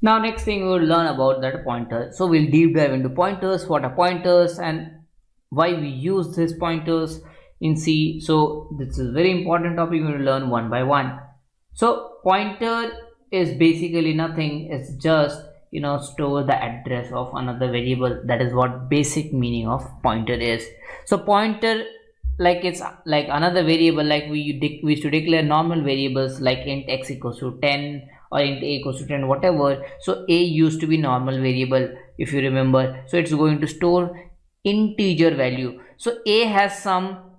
Now next thing we will learn about that pointer. So we'll deep dive into pointers, what are pointers and why we use these pointers in C. So this is very important topic we will learn one by one. So pointer is basically nothing, it's just store the address of another variable. That is what basic meaning of pointer is. So pointer, like it's like another variable, like we used to declare normal variables like int x equals to 10 or int a equals to 10, whatever. So a used to be normal variable, if you remember. So it's going to store integer value. So a has some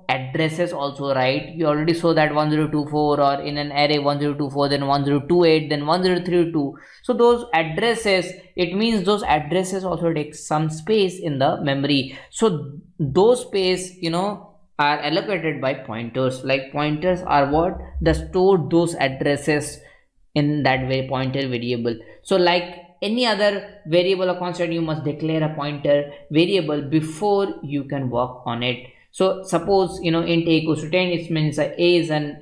addresses also, right? You already saw that 1024, or in an array 1024, then 1028, then 1032. So those addresses, it means those addresses also take some space in the memory. So those space are allocated by pointers. Like pointers are what the store those addresses in that way pointer variable. So like any other variable or constant, you must declare a pointer variable before you can work on it. So suppose int a equals to 10, it means a is an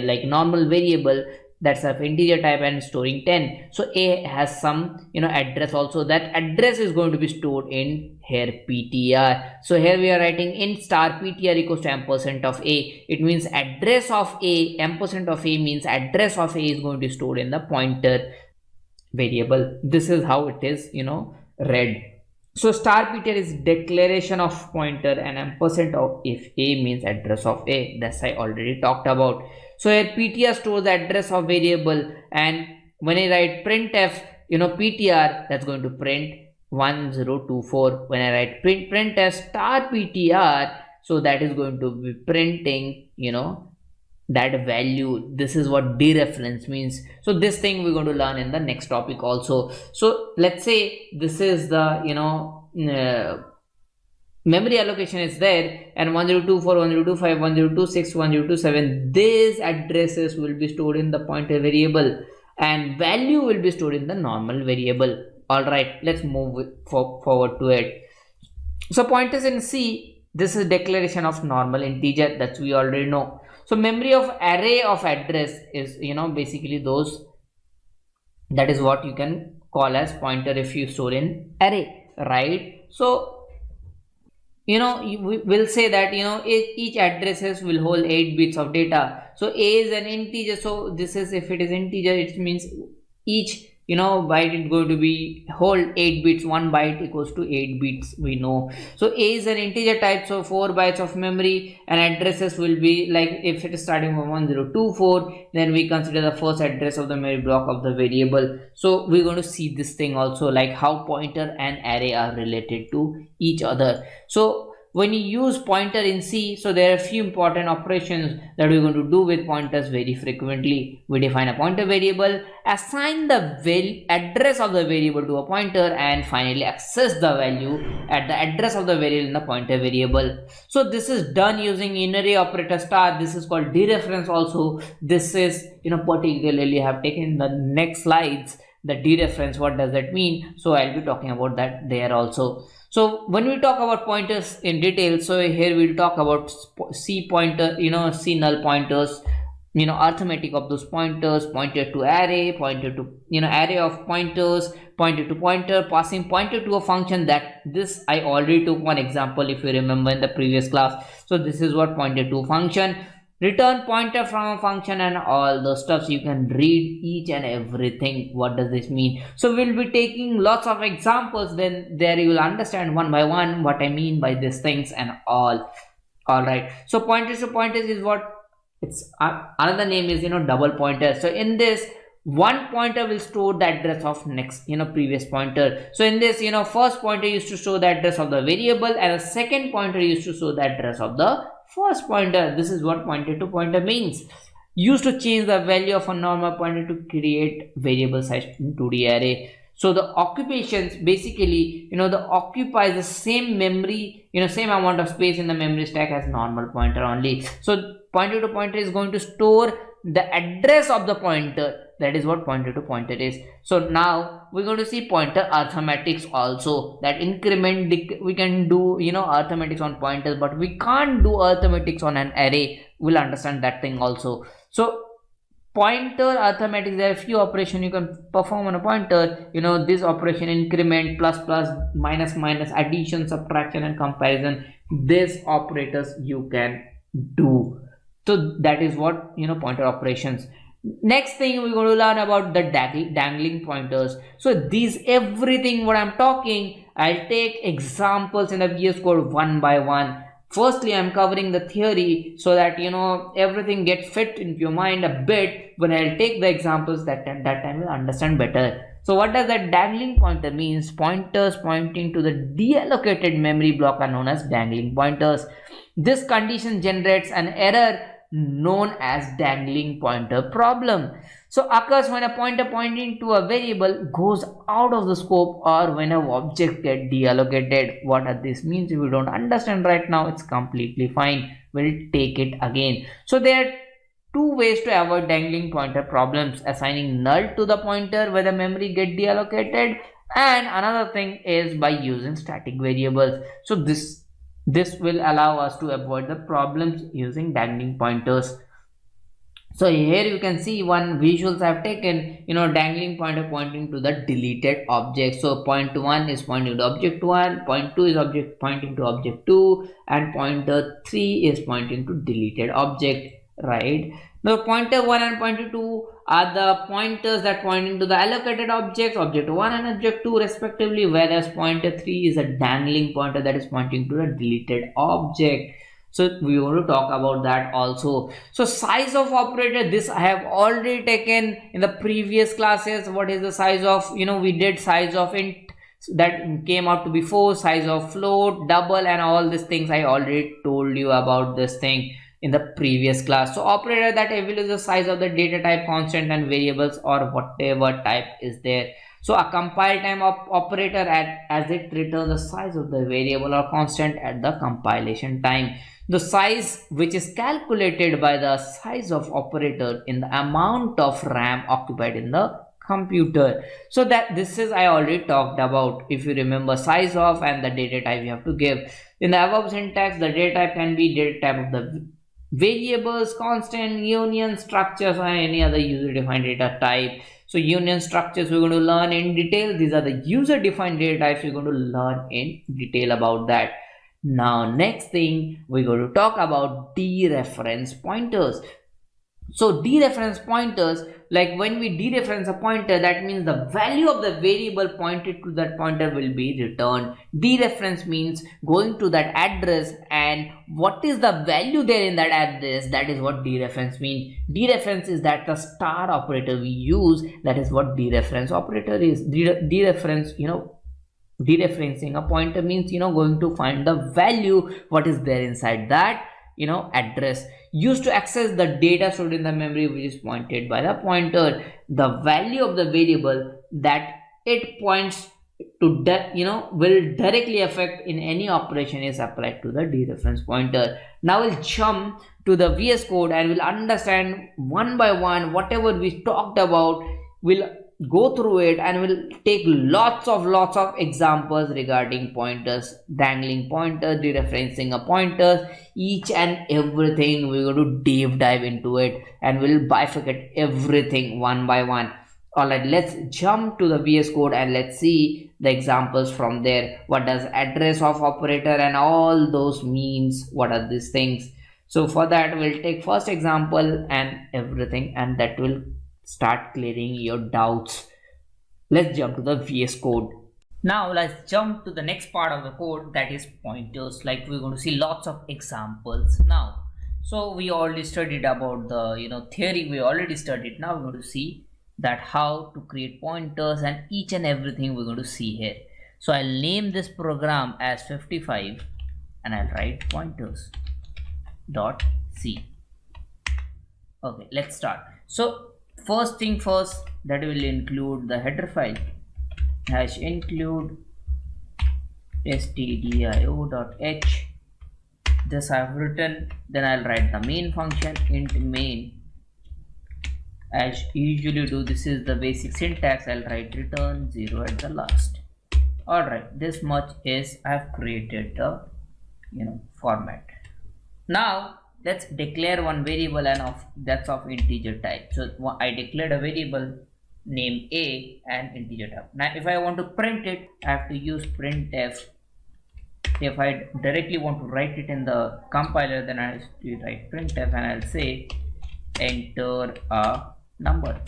like normal variable that's of integer type and storing 10. So a has some address also. That address is going to be stored in here ptr. So here we are writing int star ptr equals to ampersand of a. It means address of a, ampersand of a means address of a is going to be stored in the pointer variable. This is how it is read. So star ptr is declaration of pointer and ampersand of if a means address of a. That's I already talked about. So here ptr stores the address of variable, and when I write printf ptr, that's going to print 1024. When I write printf star ptr, so that is going to be printing that value. This is what dereference means. So this thing we're going to learn in the next topic also. So let's say this is the memory allocation is there, and 1024, 1025, 1026, 1027, these addresses will be stored in the pointer variable and value will be stored in the normal variable. All right, let's move forward to it. So pointers in C, this is declaration of normal integer, that we already know. So memory of array of address is basically those, that is what you can call as pointer if you store in array, right? So we will say that each addresses will hold 8 bits of data. So a is an integer, so this is, if it is integer, it means each byte is going to be hold 8 bits. 1 byte equals to 8 bits, we know. So a is an integer type, so 4 bytes of memory, and addresses will be like, if it is starting from 1024, then we consider the first address of the memory block of the variable. So we're going to see this thing also, like how pointer and array are related to each other. So when you use pointer in C, so there are a few important operations that we're going to do with pointers very frequently. We define a pointer variable, assign the address of the variable to a pointer, and finally access the value at the address of the variable in the pointer variable. So this is done using in-array operator star. This is called dereference also. This is particularly I have taken the next slides the dereference. What does that mean? So I'll be talking about that there also. So when we talk about pointers in detail, so here we'll talk about C pointer, C null pointers, arithmetic of those pointers, pointer to array, pointer to array of pointers, pointer to pointer, passing pointer to a function. That this I already took one example if you remember in the previous class. So this is what pointer to function, return pointer from a function, and all the stuff. So you can read each and everything. What does this mean? So we'll be taking lots of examples, then there you will understand one by one what I mean by these things and all. All right, so pointers to pointers is what it's another name is double pointer. So in this, one pointer will store the address of next previous pointer. So in this first pointer used to store the address of the variable, and the second pointer used to store the address of the first pointer. This is what pointer to pointer means. Used to change the value of a normal pointer to create variable size in 2D array. So the occupations basically the occupies the same memory, same amount of space in the memory stack as normal pointer only. So pointer to pointer is going to store the address of the pointer. That is what pointer to pointer is. So now we're going to see pointer arithmetics also. That increment we can do arithmetics on pointers, but we can't do arithmetics on an array. We'll understand that thing also. So Pointer arithmetic, there are few operations you can perform on a pointer. This operation, increment, plus plus, minus minus, addition, subtraction and comparison, these operators you can do. So that is what pointer operations. Next thing we're going to learn about the dangling pointers. So these, everything what I'm talking, I'll take examples in the VS Code one by one. Firstly, I'm covering the theory so that everything gets fit into your mind a bit. When I'll take the examples, that time you'll understand better. So what does that dangling pointer means? Pointers pointing to the deallocated memory block are known as dangling pointers. This condition generates an error known as dangling pointer problem. So occurs when a pointer pointing to a variable goes out of the scope or when an object gets deallocated. What does this mean? If you don't understand right now, it's completely fine. We'll take it again. So there are two ways to avoid dangling pointer problems: assigning null to the pointer where the memory gets deallocated, and another thing is by using static variables. So this will allow us to avoid the problems using dangling pointers. So here you can see one visuals I've taken, dangling pointer pointing to the deleted object. So point 1 is pointing to object 1, point 2 is object pointing to object 2, and pointer 3 is pointing to deleted object, right? Now pointer 1 and pointer 2 are the pointers that pointing to the allocated objects, object 1 and object 2 respectively, whereas pointer 3 is a dangling pointer that is pointing to the deleted object. So we want to talk about that also. So size of operator, this I have already taken in the previous classes. What is the size of, we did size of int, that came out to be 4, size of float, double, and all these things. I already told you about this thing in the previous class. So operator that evaluates the size of the data type, constant and variables or whatever type is there. So a compile time operator as it returns the size of the variable or constant at the compilation time. The size, which is calculated by the size of operator in the amount of RAM occupied in the computer. So that this is I already talked about. If you remember, size of and the data type you have to give. In the above syntax, the data type can be data type of the variables, constant, union, structures, or any other user defined data type. So union structures we're going to learn in detail. These are the user defined data types. We're going to learn in detail about that. Now next thing we're going to talk about dereference pointers. So dereference pointers, like when we dereference a pointer, that means the value of the variable pointed to that pointer will be returned. Dereference means going to that address and what is the value there in that address, that is what dereference means. Dereference is that the star operator we use, that is what dereference operator is. Dereference, dereferencing a pointer means going to find the value what is there inside that address, used to access the data stored in the memory which is pointed by the pointer. The value of the variable that it points to will directly affect in any operation is applied to the dereference pointer. Now we'll jump to the VS Code and we'll understand one by one whatever we talked about. We'll go through it and we'll take lots of examples regarding pointers, dangling pointers, dereferencing a pointer, each and everything. We're going to deep dive into it and we'll bifurcate everything one by one. Alright, let's jump to the VS Code and let's see the examples from there. What does address of operator and all those means? What are these things? So for that we'll take first example and everything, and that will start clearing your doubts. Let's jump to the VS Code. Now let's jump to the next part of the code, that is pointers. Like we're going to see lots of examples now. So we already studied about the theory, we already studied. Now we're going to see that how to create pointers and each and everything we're going to see here. So I'll name this program as 55 and I'll write pointers.c. Okay, let's start. So first thing first, that will include the header file #include stdio.h. this I've written. Then I'll write the main function int main. As usually do, this is the basic syntax. I'll write return 0 at the last. Alright, this much is I've created the format. Now let's declare one variable and that's of integer type. So I declared a variable name a and integer type. Now if I want to print it, I have to use printf. If I directly want to write it in the compiler, then I have to write printf and I'll say enter a number.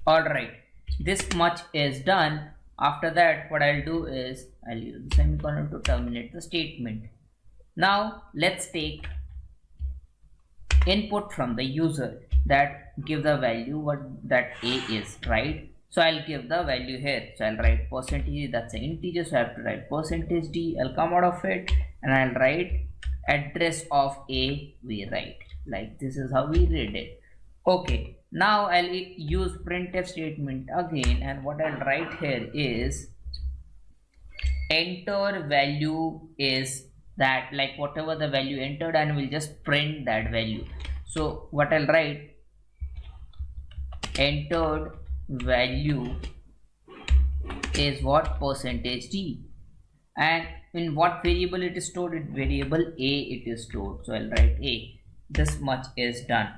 Alright, this much is done. After that, what I'll do is I'll use the semicolon to terminate the statement. Now let's take input from the user that give the value what that a is, right? So I'll give the value here. So I'll write percentage, that's an integer, so I have to write percentage d. I'll come out of it and I'll write address of a. We write like this is how we read it. Okay, now I'll use printf statement again, and what I'll write here is enter value is that, like whatever the value entered, and we'll just print that value. So what I'll write, entered value is what, percentage d, and in what variable it is stored, in variable a it is stored. So I'll write a. This much is done,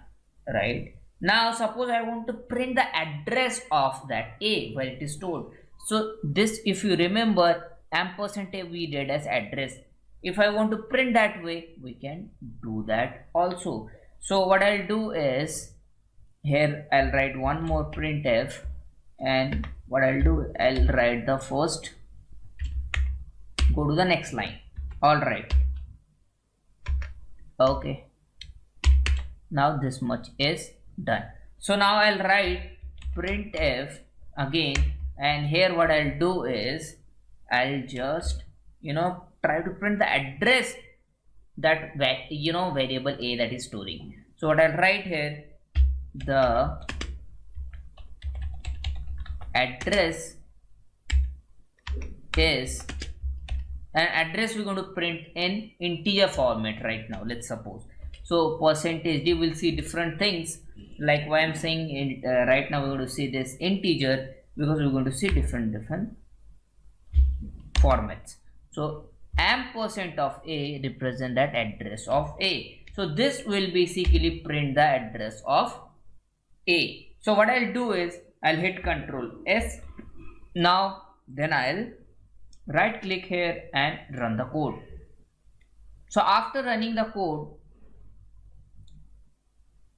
right? Now suppose I want to print the address of that a where it is stored. So this, if you remember, ampersand we did as address. If I want to print that way, we can do that also. So what I'll do is, here I'll write one more printf, and what I'll do, I'll write the first, go to the next line. All right, okay, now this much is done. So now I'll write printf again, and here what I'll do is I'll just try to print the address that variable a that is storing. So what I'll write here, the address is an address we're going to print in integer format right now, let's suppose. So percentage d, will see different things, like why I'm saying right now we're going to see this integer, because we're going to see different formats. So ampersand of a represent that address of a. So this will basically print the address of a. So what I'll do is I'll hit Control S. Now then I'll right click here and run the code. So after running the code,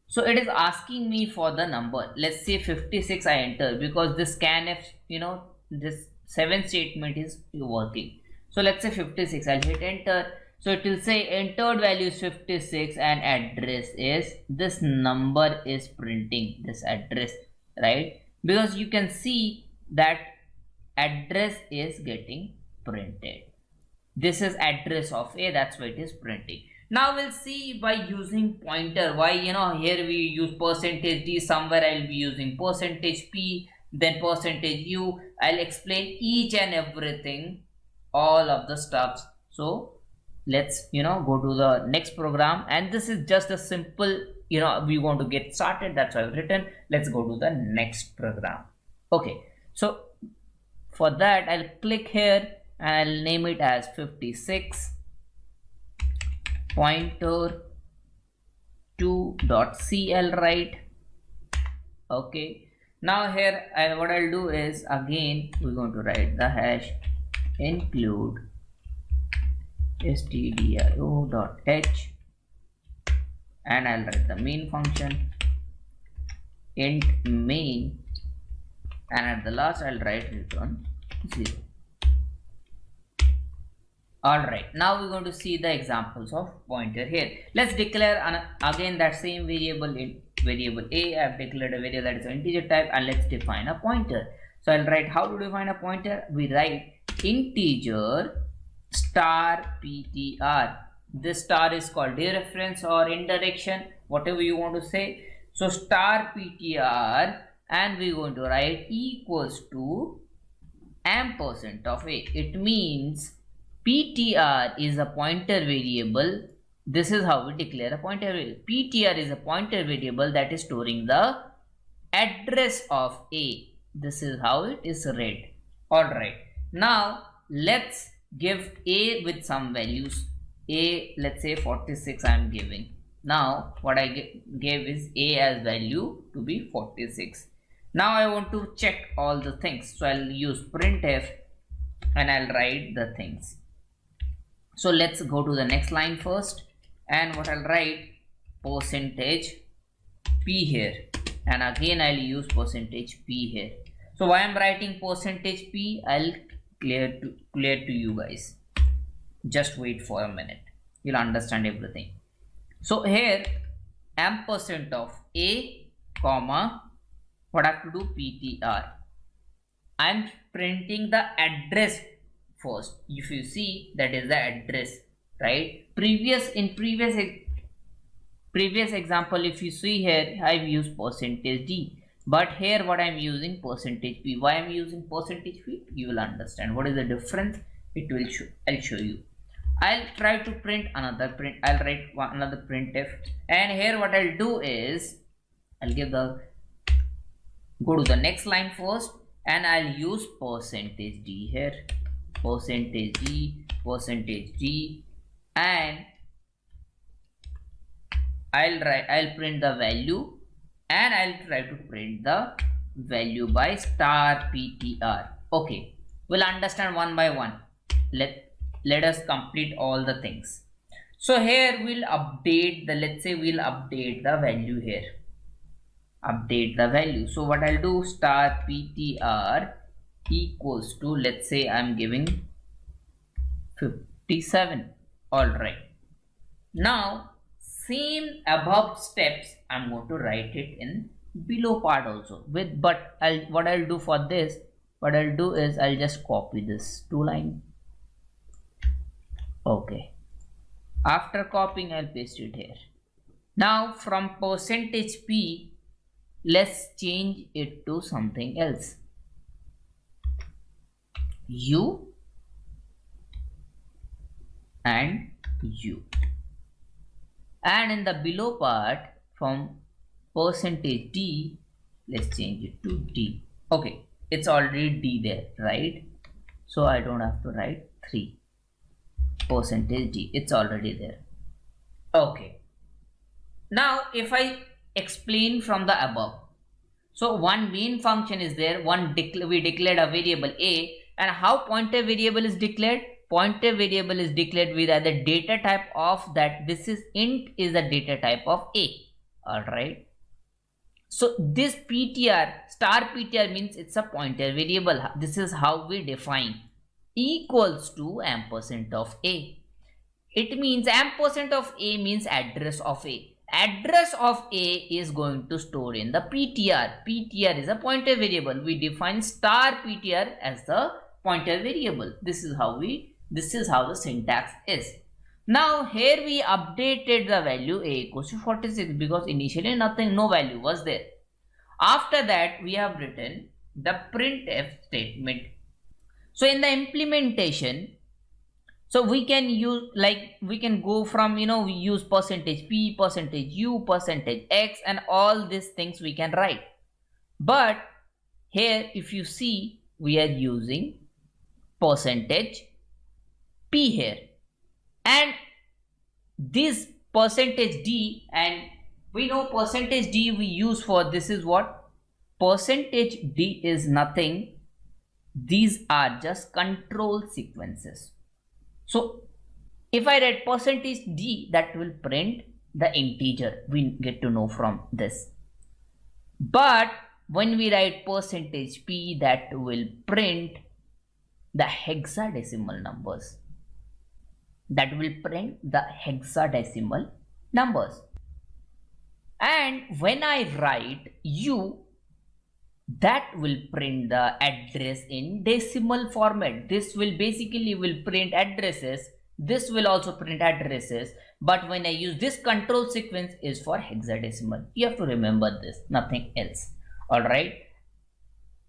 so it is asking me for the number. Let's say 56 I enter, because this scanf, this 7 statement is working. So let's say 56, I'll hit enter. So it will say entered value is 56 and address is, this number is printing this address, right? Because you can see that address is getting printed. This is address of a, that's why it is printing. Now we'll see by using pointer why, here we use percentage d, somewhere I'll be using percentage p, then percentage u. I'll explain each and everything, all of the stuffs. So let's go to the next program, and this is just a simple, we want to get started, that's why I've written. Let's go to the next program. Okay, so for that I'll click here and I'll name it as 56 pointer to.cl, right? Okay, now here what I'll do is, again we're going to write the hash include stdio.h, and I'll write the main function int main, and at the last I'll write return 0. Alright, now we're going to see the examples of pointer here. Let's declare again that same variable in variable a. I've declared a variable that is an integer type, and let's define a pointer. So I'll write how to define a pointer. We write integer star ptr. This star is called dereference or indirection, whatever you want to say. So star ptr, and we're going to write equals to ampersand of a. It means ptr is a pointer variable. This is how we declare a pointer variable. ptr is a pointer variable that is storing the address of a. This is how it is read. Alright, now let's give a with some values. a, let's say 46 I am giving. Now what I gave is a as value to be 46. Now I want to check all the things, so I'll use printf and I'll write the things. So let's go to the next line first, and what I'll write, percentage p here, and again I'll use percentage p here. So why I'm writing percentage p, I'll clear to you guys. Just wait for a minute, you'll understand everything. So here ampersand of a comma, what I have to do, ptr. I'm printing the address first. If you see, that is the address, right? In previous example, if you see here, I've used percentage d, but here what I'm using, percentage p. Why I'm using percentage p, you will understand what is the difference. It will show, I'll show you. I'll try to print another print. I'll write another printf, and here what I'll do is I'll go to the next line first, and I'll use percentage d here, percentage d, and I'll print the value, and I'll try to print the value by star ptr. Okay, we'll understand one by one. Let us complete all the things. So here we'll update the, let's say we'll update the value here, update the value. So what I'll do, star ptr equals to, let's say I'm giving 57. All right, now same above steps I'm going to write it in below part also with, but what I'll do for this, what I'll do is I'll just copy this two line. Okay, after copying I'll paste it here. Now from percentage p, let's change it to something else, u and u, and in the below part from percentage d, let's change it to d. Okay, it's already d there, right? So I don't have to write 3, percentage d, it's already there. Okay, now if I explain from the above, so one main function is there, we declared a variable a, and how pointer variable is declared? Pointer variable is declared with the data type of that, this is int is the data type of a. All right, so this ptr, star ptr means it's a pointer variable. This is how we define, equals to ampersand of a. It means ampersand of a means address of a. Address of a is going to store in the ptr. Ptr is a pointer variable. We define star ptr as the pointer variable. This is how the syntax is. Now here we updated the value a equals to 46 because initially no value was there. After that we have written the printf statement. So in the implementation, so we can use, like we can go from, we use percentage p, percentage u, percentage x, and all these things we can write. But here if you see, we are using percentage p here, and this percentage d, and we know percentage d we use for this is what? Percentage d is nothing, these are just control sequences. So if I write percentage d, that will print the integer, we get to know from this. But when we write percentage p, that will print the hexadecimal numbers. That will print the hexadecimal numbers. And when I write u, that will print the address in decimal format. This will basically print addresses. This will also print addresses. But when I use this control sequence is for hexadecimal. You have to remember this, nothing else. Alright.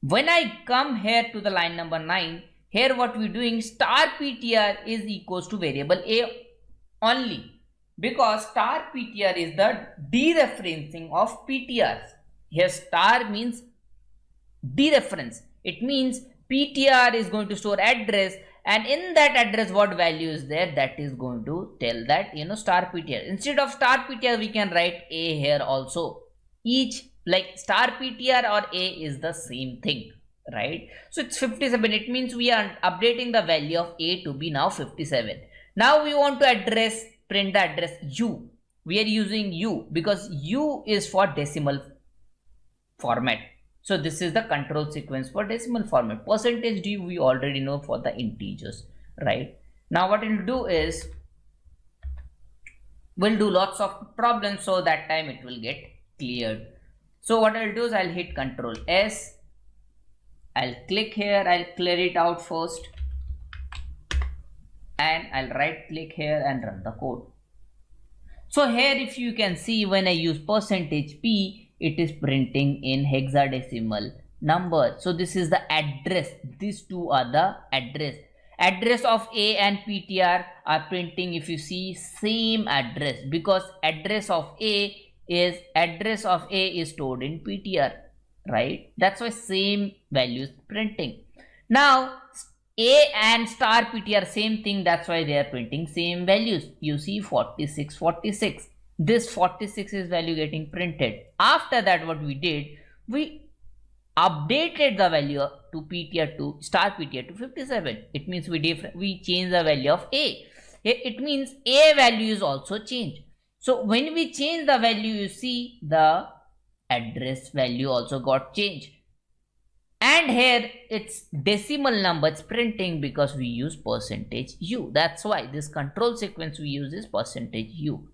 When I come here to the line number 9, here what we're doing, star ptr is equals to variable a only, because star ptr is the dereferencing of ptrs. Here star means dereference. It means ptr is going to store address, and in that address what value is there, that is going to tell that, you know, star ptr. Instead of star ptr we can write a here also. Each, like star ptr or a is the same thing, right? So it's 57. It means we are updating the value of a to be now 57. Now we want to print the address u. We are using u because u is for decimal format. So this is the control sequence for decimal format. Percentage d we already know for the integers, right? Now what we'll do is we'll do lots of problems, so that time it will get cleared. So what I'll do is I'll hit Control S. I'll click here. I'll clear it out first, and I'll right click here and run the code. So here if you can see, when I use %p, it is printing in hexadecimal number. So this is the address. These two are the address of a and ptr are printing, if you see, same address, because address of a is stored in ptr, right? That's why same values printing. Now a and star ptr same thing, that's why they are printing same values. You see 46. This 46 is value getting printed. After that what we did, we updated the value to ptr to star ptr to 57. It means we changed the value of a. It means a value is also changed. So when we change the value, you see the address value also got changed. And here it's decimal number, it's printing because we use %u. That's why this control sequence we use is %u.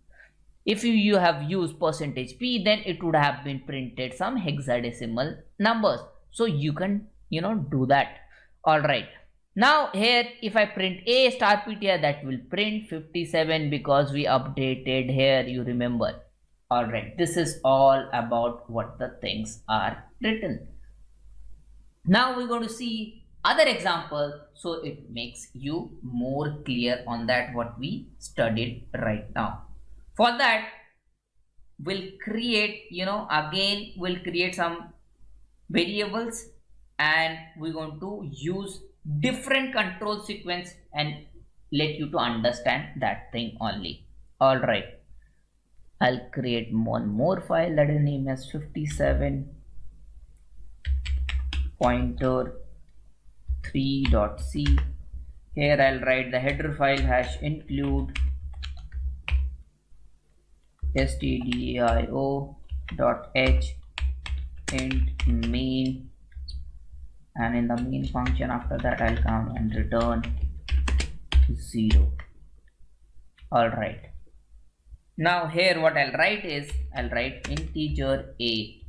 If you have used %p, then it would have been printed some hexadecimal numbers. So you can, you know, do that. Alright. Now here if I print a star ptr, that will print 57 because we updated here, you remember. Alright. This is all about what the things are written. Now we're going to see other example, so it makes you more clear on that what we studied right now. For that, we'll create, you know, again we'll create some variables, and we're going to use different control sequence and let you to understand that thing only. All right, I'll create one more file that is named as 57 pointer 3.c. Here I'll write the header file #include stdio.h int main, and in the main function after that I'll come and return 0. Alright, now here what I'll write is I'll write integer a.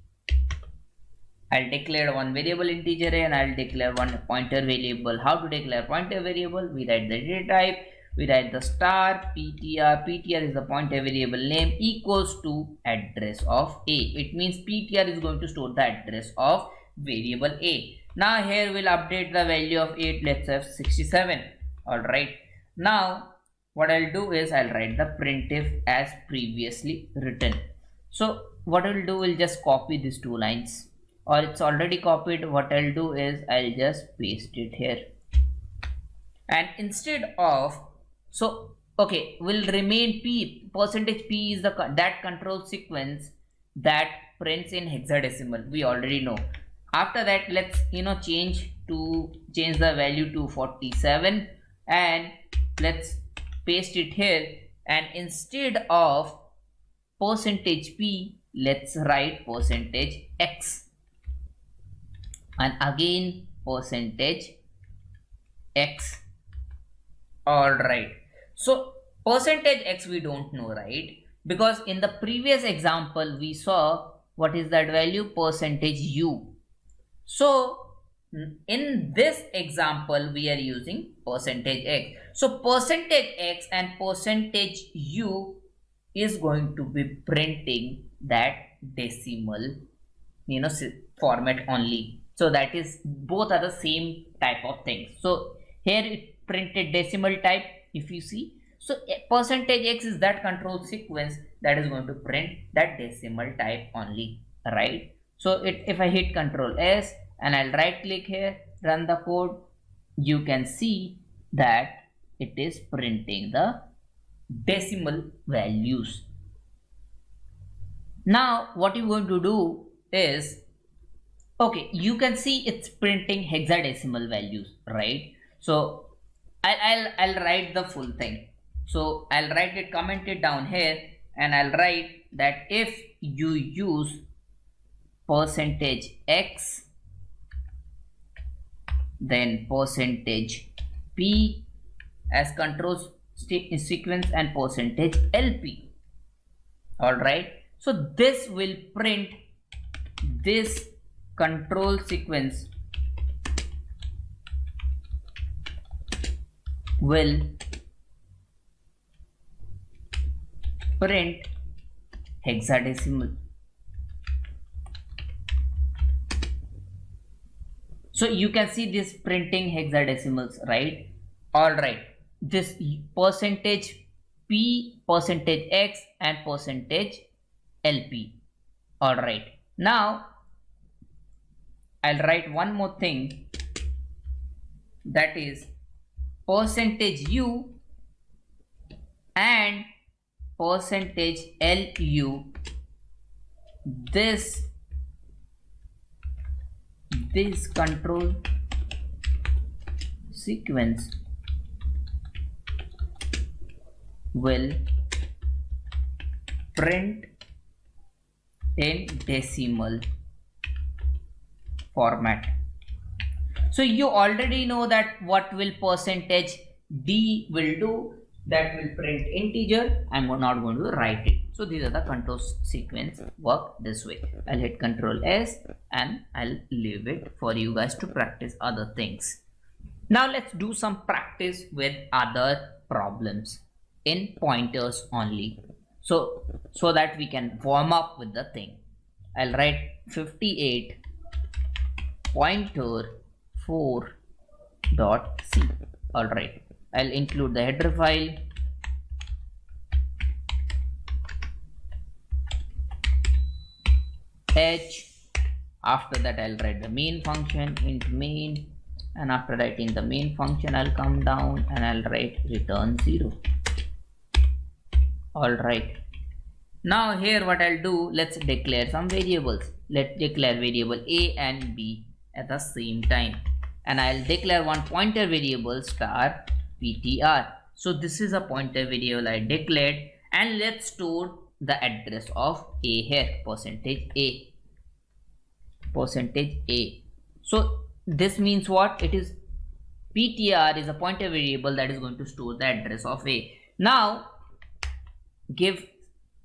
I'll declare one variable integer a, and I'll declare one pointer variable. How to declare pointer variable? We write the data type, we write the star ptr is the pointer variable name, equals to address of a. It means ptr is going to store the address of variable a. Now here we'll update the value of 8, let's have 67. Alright, now what I'll do is I'll write the printf as previously written. So what we'll do, we'll just copy these two lines, or it's already copied. What I'll do is I'll just paste it here, and instead of, so okay, will remain p. %p is that control sequence that prints in hexadecimal, we already know. After that, let's, you know, change the value to 47, and let's paste it here, and instead of %p, let's write %x, and again %x. All right, so %x we don't know, right? Because in the previous example we saw what is that value, %u. So in this example we are using %x. So %x and %u is going to be printing that decimal, you know, format only. So that is, both are the same type of things. So here it printed decimal type, if you see. So %x is that control sequence that is going to print that decimal type only, right? So if I hit Control S and I'll right click here, run the code, you can see that it is printing the decimal values. Now what you're going to do is, okay, you can see it's printing hexadecimal values, right? So I'll write the full thing. So I'll write it, comment it down here, and I'll write that if you use percentage x, then percentage p as control sequence and percentage lp. All right, so this will print this control sequence will print hexadecimal. So you can see this printing hexadecimals, right? All right, this percentage p, percentage x, and percentage lp. All right, now I'll write one more thing, that is percentage u and percentage lu. This control sequence will print in decimal format. So you already know that what will percentage d will do, that will print integer. I'm not going to write it. So these are the control sequence work this way. I'll hit Control S and I'll leave it for you guys to practice other things. Now let's do some practice with other problems in pointers only, so that we can warm up with the thing. I'll write 58 pointer 4.c. all right, I'll include the header file. H, after that I'll write the main function int main, and after writing the main function I'll come down and I'll write return 0. all right, now here what I'll do, let's declare some variables. Let's declare variable a and b at the same time, and I'll declare one pointer variable star ptr. So this is a pointer variable I declared, and let's store the address of a here, percentage a. So this means what? It is ptr is a pointer variable that is going to store the address of a. Now give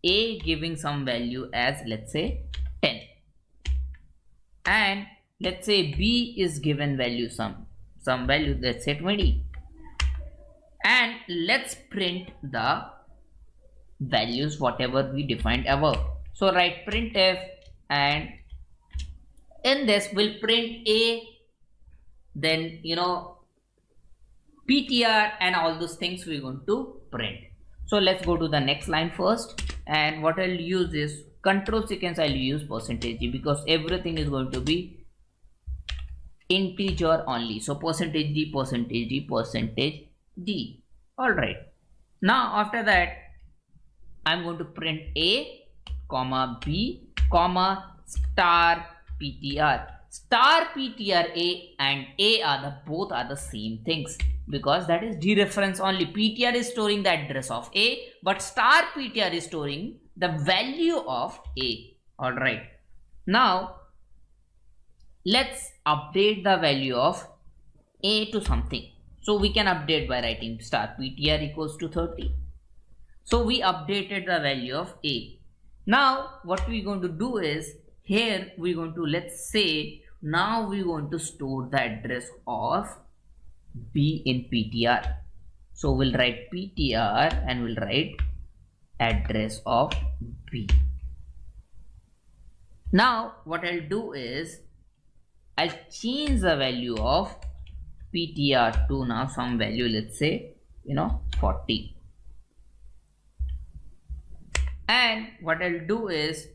a giving some value as, let's say 10, and let's say b is given value some value, let's say 20, and let's print the values whatever we defined above. So write printf, and in this we'll print a, then ptr, and all those things we're going to print. So let's go to the next line first, and what I'll use is control sequence. I'll use percentage d because everything is going to be integer only. So percentage d, percentage d, percentage d. all right, now after that I'm going to print a comma b comma star ptr. Star ptr a and a are both are the same things, because that is dereference only. ptr is storing the address of a, but star ptr is storing the value of a. all right, now let's update the value of a to something. So we can update by writing star ptr equals to 30. So we updated the value of a. Now what we're going to do is, here we're going to, let's say now we're going to store the address of b in ptr. So we'll write ptr and we'll write address of b. Now what I'll do is I'll change the value of ptr to now some value, let's say 40. And what I'll do is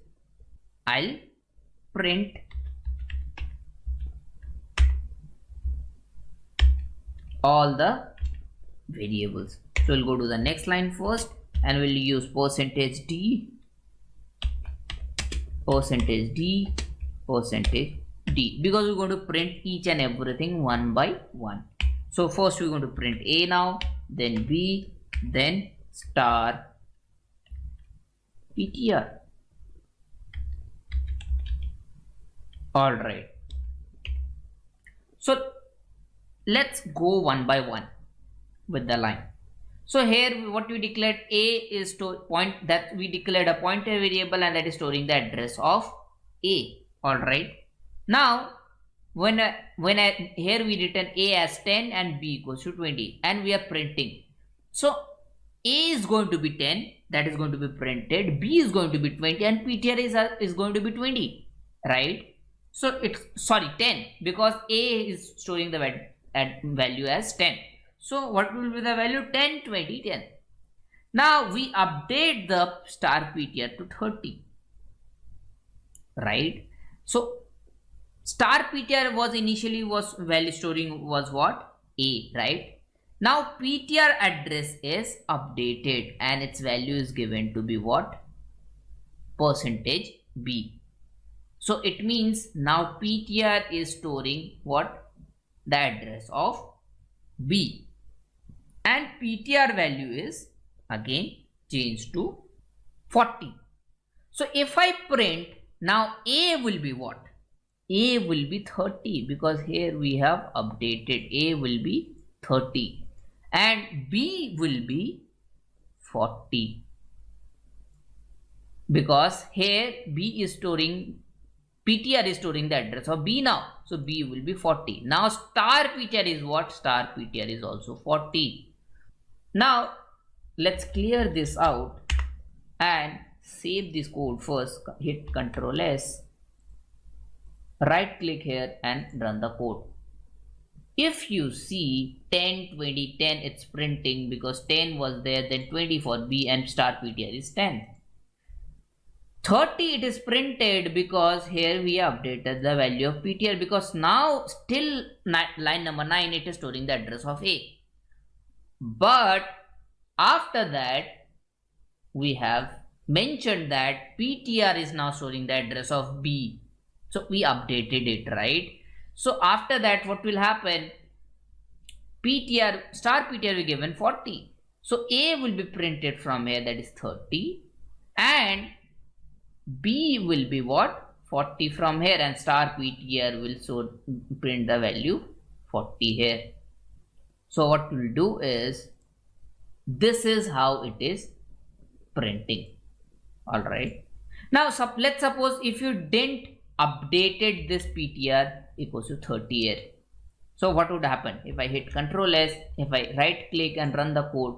I'll print all the variables. So we'll go to the next line first and we'll use percentage d, percentage d, percentage d, because we're going to print each and everything one by one. So first we're going to print A now, then B, then star PTR. Alright. So let's go one by one with the line. So here what we declared, A is to point, that we declared a pointer variable and that is storing the address of A. Alright. Now when here we written A as 10 and B equals to 20 and we are printing. So A is going to be 10, that is going to be printed, B is going to be 20 and PTR is going to be 20, right? So it's 10 because A is storing the value as 10. So what will be the value? 10, 20, 10. Now we update the star PTR to 30, right? So star PTR was initially value storing was what? A, right? Now PTR address is updated and its value is given to be what? Percentage B. So it means now PTR is storing what? The address of B. And PTR value is again changed to 40. So if I print, now A will be what? A will be 30 because here we have updated. A will be 30 and B will be 40 because here B is storing, PTR is storing the address of B now. So B will be 40. Now star PTR is what? Star PTR is also 40. Now let's clear this out and save this code first. Hit Ctrl S. Right click here and run the code. If you see 10, 20, 10, it's printing because 10 was there, then 20 for B and star PTR is 10. 30 it is printed because here we updated the value of PTR because now still line number 9 it is storing the address of A. But after that we have mentioned that PTR is now storing the address of B. So we updated it, right? So after that what will happen? PTR, star PTR will be given 40. So A will be printed from here, that is 30, and B will be what? 40 from here, and star PTR will print the value 40 here. So what we'll do is, this is how it is printing. Alright. Now let's suppose if you didn't updated this PTR equals to 30 here. So what would happen? If I hit Ctrl S, if I right click and run the code,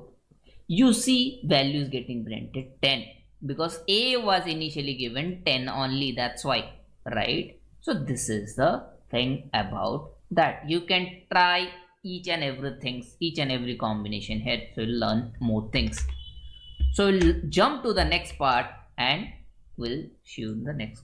you see values getting printed 10 because A was initially given 10 only, that's why, right? So this is the thing about that. You can try each and every combination here, so you'll learn more things. So we'll jump to the next part and we'll show the next